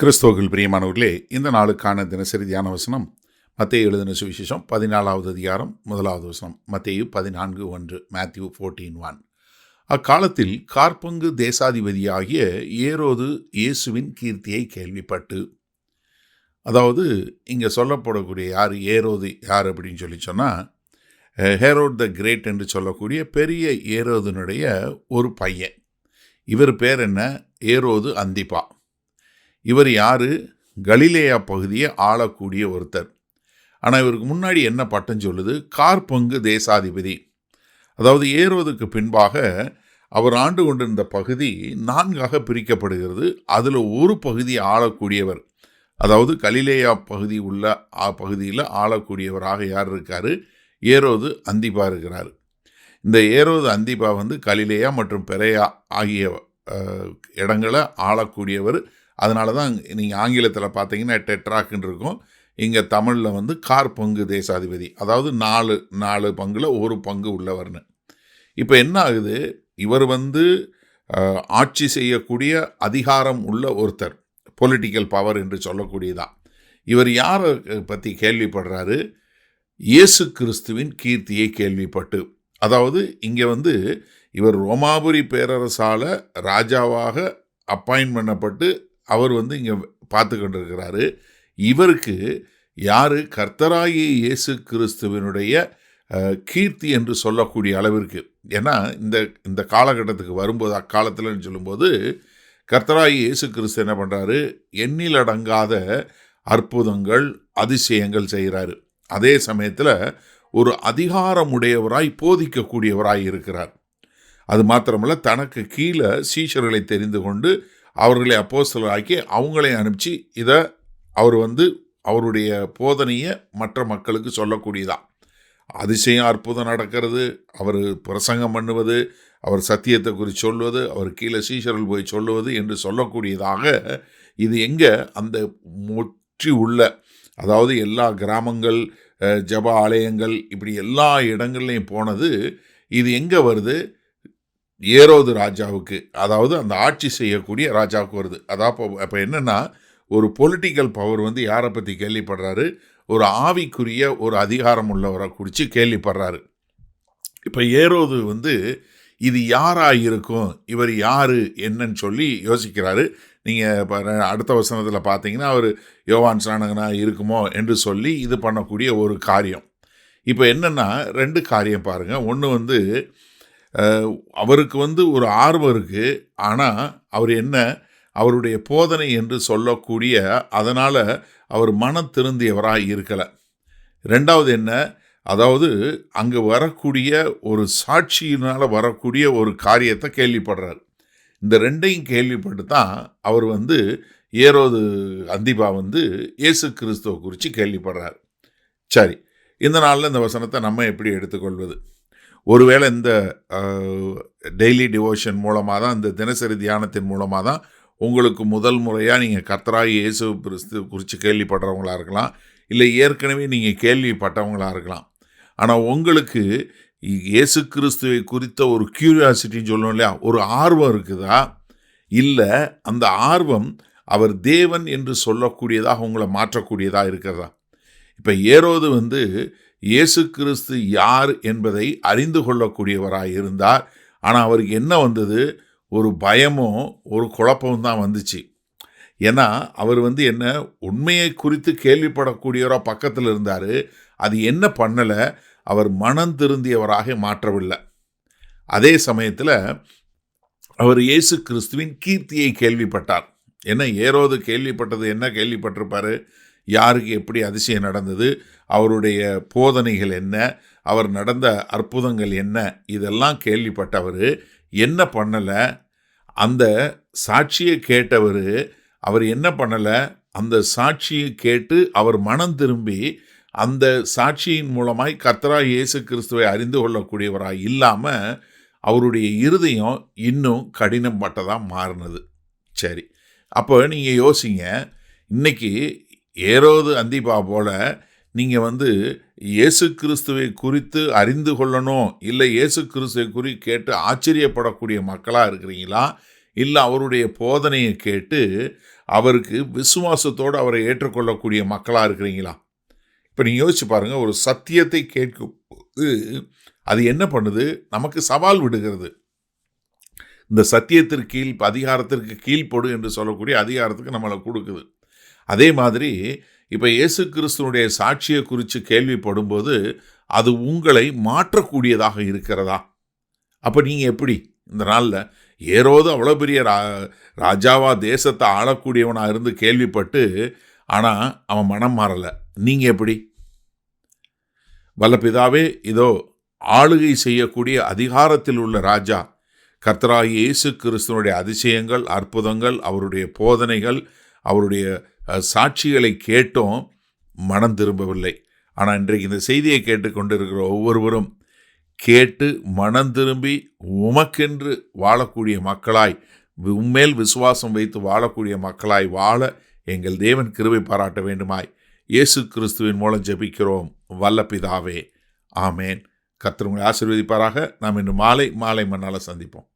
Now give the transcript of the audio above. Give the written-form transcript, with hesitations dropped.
கிறிஸ்துவுக்குள் பிரியமானவர்களே, இந்த நாளுக்கான தினசரி தியான வசனம் மத்தேயு எழுதின சுவிசேஷம் 14வது அதிகாரம் 1வது வசனம். மத்தேயு 14:1, மேத்யூ 14:1. அக்காலத்தில் காற்பங்கு தேசாதிபதியாகிய ஏரோது இயேசுவின் கீர்த்தியை கேள்விப்பட்டு, அதாவது இங்கே சொல்லப்படக்கூடிய ஏரோது யார் அப்படின்னு சொன்னால், ஹேரோட் த கிரேட் என்று சொல்லக்கூடிய பெரிய ஏரோதுனுடைய ஒரு பையன். இவர் பேர் என்ன? ஏரோது அந்திப்பா. இவர் யாரு? கலிலேயா பகுதியை ஆளக்கூடிய ஒருத்தர். ஆனால் இவருக்கு முன்னாடி என்ன பட்டம் சொல்லுது? காற்பங்கு தேசாதிபதி. அதாவது ஏரோதுக்கு பின்பாக அவர் ஆண்டு கொண்டிருந்த பகுதி 4ஆக பிரிக்கப்படுகிறது. அதில் ஒரு பகுதியை ஆளக்கூடியவர், அதாவது கலிலேயா பகுதியில் ஆளக்கூடியவராக யார் இருக்காரு? ஏரோது அந்திப்பா இருக்கிறார். இந்த ஏரோது அந்திப்பா கலிலேயா மற்றும் பெரேயா ஆகிய இடங்களை ஆளக்கூடியவர். அதனால தான் நீங்கள் ஆங்கிலத்தில் பார்த்தீங்கன்னா டெட்ராக்குன்னு இருக்கும். இங்கே தமிழில் காற்பங்கு தேசாதிபதி, அதாவது 4 பங்கில் ஒரு பங்கு உள்ளவர்னு. இப்போ என்ன ஆகுது? இவர் ஆட்சி செய்யக்கூடிய அதிகாரம் உள்ள ஒருத்தர், பொலிட்டிக்கல் பவர் என்று சொல்லக்கூடியதான். இவர் யாரை பற்றி கேள்விப்படுறாரு? இயேசு கிறிஸ்துவின் கீர்த்தியை கேள்விப்பட்டு. அதாவது இங்கே இவர் ரோமாபுரி பேரரசால் ராஜாவாக அப்பாயின்ட் பண்ணப்பட்டு அவர் இங்கே பார்த்து கொண்டிருக்கிறாரு. இவருக்கு யார்? கர்த்தராகிய இயேசு கிறிஸ்துவனுடைய கீர்த்தி என்று சொல்லக்கூடிய அளவிற்கு. ஏன்னா இந்த காலகட்டத்துக்கு வரும்போது, அக்காலத்தில்னு சொல்லும்போது, கர்த்தராகிய இயேசு கிறிஸ்து என்ன பண்ணுறாரு? எண்ணிலடங்காத அற்புதங்கள் அதிசயங்கள் செய்கிறாரு. அதே சமயத்தில் ஒரு அதிகாரமுடையவராய் போதிக்கக்கூடியவராய் இருக்கிறார். அது மாத்திரமல்ல, தனக்கு கீழே சீஷர்களை தெரிந்து கொண்டு அவர்களை அப்போஸ்தலராக்கி அவங்களை அனுப்பிச்சு இதை அவர் அவருடைய போதனையை மற்ற மக்களுக்கு சொல்லக்கூடியதான். அதிசயம் அற்புதம் நடக்கிறது, அவர் பிரசங்கம் பண்ணுவது, அவர் சத்தியத்தை குறித்து சொல்வது, அவர் கீழே சீஷர்கள் போய் சொல்லுவது என்று சொல்லக்கூடியதாக இது எங்கே? அந்த முற்றி உள்ள, அதாவது எல்லா கிராமங்கள், ஜப ஆலயங்கள், இப்படி எல்லா இடங்கள்லையும் போனது. இது எங்கே வருது? ஏரோது ராஜாவுக்கு, அதாவது அந்த ஆட்சி செய்யக்கூடிய ராஜாவுக்கு வருது. அதாவது அப்போ என்னென்னா, ஒரு பொலிட்டிக்கல் பவர் யாரை பற்றி கேள்விப்படுறாரு? ஒரு ஆவிக்குரிய ஒரு அதிகாரம் உள்ளவரை குறித்து கேள்விப்படுறாரு. இப்போ ஏரோது இது யாராக இருக்கும், இவர் யார் என்னன்னு சொல்லி யோசிக்கிறாரு. நீங்கள் அடுத்த வசனத்தில் பார்த்தீங்கன்னா, அவர் யோவான் ஸ்நானகனாக இருக்குமோ என்று சொல்லி இது பண்ணக்கூடிய ஒரு காரியம். இப்போ என்னென்னா, 2 காரியம் பாருங்கள். ஒன்று அவருக்கு ஒரு ஆர்வம் இருக்குது, ஆனால் அவர் என்ன, அவருடைய போதனை என்று சொல்லக்கூடிய, அதனால் அவர் மனம் திருந்தியவராக இருக்கலை. 2வது என்ன, அதாவது அங்கே வரக்கூடிய ஒரு சாட்சியினால் வரக்கூடிய ஒரு காரியத்தை கேள்விப்படுறார். இந்த 2ஐயும் கேள்விப்பட்டு தான் அவர் ஏரோது அந்திப்பா இயேசு கிறிஸ்துவை குறித்து கேள்விப்படுறார். சரி, இந்த நாளில் இந்த வசனத்தை நம்ம எப்படி எடுத்துக்கொள்வது? ஒருவேளை இந்த டெய்லி டிவோஷன் மூலமாக தான், இந்த தினசரி தியானத்தின் மூலமாக தான் உங்களுக்கு முதல் முறையாக நீங்கள் கர்த்தராகிய இயேசு கிறிஸ்து குறித்து கேள்விப்படுறவங்களாக இருக்கலாம், இல்லை ஏற்கனவே நீங்கள் கேள்விப்பட்டவங்களாக இருக்கலாம். ஆனால் உங்களுக்கு இயேசு கிறிஸ்துவை குறித்த ஒரு கியூரியாசிட்டின்னு சொல்லணும் இல்லையா, ஒரு ஆர்வம் இருக்குதா? இல்லை அந்த ஆர்வம் அவர் தேவன் என்று சொல்லக்கூடியதாக உங்களை மாற்றக்கூடியதாக இருக்கிறதா? இப்போ ஏரோது இயேசு கிறிஸ்து யார் என்பதை அறிந்து கொள்ளக்கூடியவராக இருந்தார். ஆனால் அவருக்கு என்ன வந்தது? ஒரு பயமும் ஒரு குழப்பமும் தான் வந்துச்சு. ஏன்னா அவர் என்ன, உண்மையை குறித்து கேள்விப்படக்கூடியவராக பக்கத்தில் இருந்தார். அது என்ன பண்ணலை? அவர் மனம் திருந்தியவராக மாற்றவில்லை. அதே சமயத்தில் அவர் இயேசு கிறிஸ்துவின் கீர்த்தியை கேள்விப்பட்டார். ஏன்னா ஏரோது கேள்விப்பட்டது என்ன? கேள்விப்பட்டிருப்பார், யாருக்கு எப்படி அதிசயம் நடந்தது, அவருடைய போதனைகள் என்ன, அவர் நடந்த அற்புதங்கள் என்ன, இதெல்லாம் கேள்விப்பட்டவர் என்ன பண்ணலை? அந்த சாட்சியை கேட்டவர் அவர் என்ன பண்ணலை? அந்த சாட்சியை கேட்டு அவர் மனம் திரும்பி அந்த சாட்சியின் மூலமாய் கர்த்தராகிய இயேசு கிறிஸ்துவை அறிந்து கொள்ளக்கூடியவராக இல்லாமல் அவருடைய இருதயம் இன்னும் கடினப்பட்டதாக மாறினது. சரி, அப்போ நீங்கள் யோசிங்க, இன்னைக்கு ஏரோது அந்திப்பா போல நீங்கள் இயேசு கிறிஸ்துவை குறித்து அறிந்து கொள்ளணும், இல்லை இயேசு கிறிஸ்துவை கேட்டு ஆச்சரியப்படக்கூடிய மக்களாக இருக்கிறீங்களா? இல்லை அவருடைய போதனையை கேட்டு அவருக்கு விசுவாசத்தோடு அவரை ஏற்றுக்கொள்ளக்கூடிய மக்களாக இருக்கிறீங்களா? இப்போ நீங்கள் யோசிச்சு பாருங்கள், ஒரு சத்தியத்தை கேட்கும் அது என்ன பண்ணுது? நமக்கு சவால் விடுகிறது. இந்த சத்தியத்திற்கு கீழ் அதிகாரத்திற்கு கீழ்ப்படு என்று சொல்லக்கூடிய அதிகாரத்துக்கு நம்மளை கொடுக்குது. அதே மாதிரி இப்போ இயேசு கிறிஸ்துவனுடைய சாட்சியை குறித்து கேள்விப்படும்போது அது உங்களை மாற்றக்கூடியதாக இருக்கிறதா? அப்போ நீங்கள் எப்படி இந்த நாளில் ஏரோது அவ்வளோ பெரிய ராஜாவா தேசத்தை ஆளக்கூடியவனாக இருந்து கேள்விப்பட்டு ஆனால் அவன் மனம் மாறலை, நீங்கள் எப்படி? வல்ல பிதாவே, இதோ ஆளுகை செய்யக்கூடிய அதிகாரத்தில் உள்ள ராஜா கர்த்தராகிய இயேசு கிறிஸ்துவனுடைய அதிசயங்கள், அற்புதங்கள், அவருடைய போதனைகள், அவருடைய சாட்சிகளை கேட்டோம், மனம் திரும்பவில்லை. ஆனால் இன்றைக்கு இந்த செய்தியை கேட்டுக்கொண்டிருக்கிற ஒவ்வொருவரும் கேட்டு மனம் திரும்பி உமக்கென்று வாழக்கூடிய மக்களாய், உம்மேல் விசுவாசம் வைத்து வாழக்கூடிய மக்களாய் வாழ எங்கள் தேவன் கிருபை பாராட்ட வேண்டுமாய் இயேசு கிறிஸ்துவின் மூலம் ஜெபிக்கிறோம் வல்ல பிதாவே, ஆமேன். கர்த்தர் உங்களை ஆசீர்வதிப்பாராக. நாம் இன்று மாலை மண்ணால் சந்திப்போம்.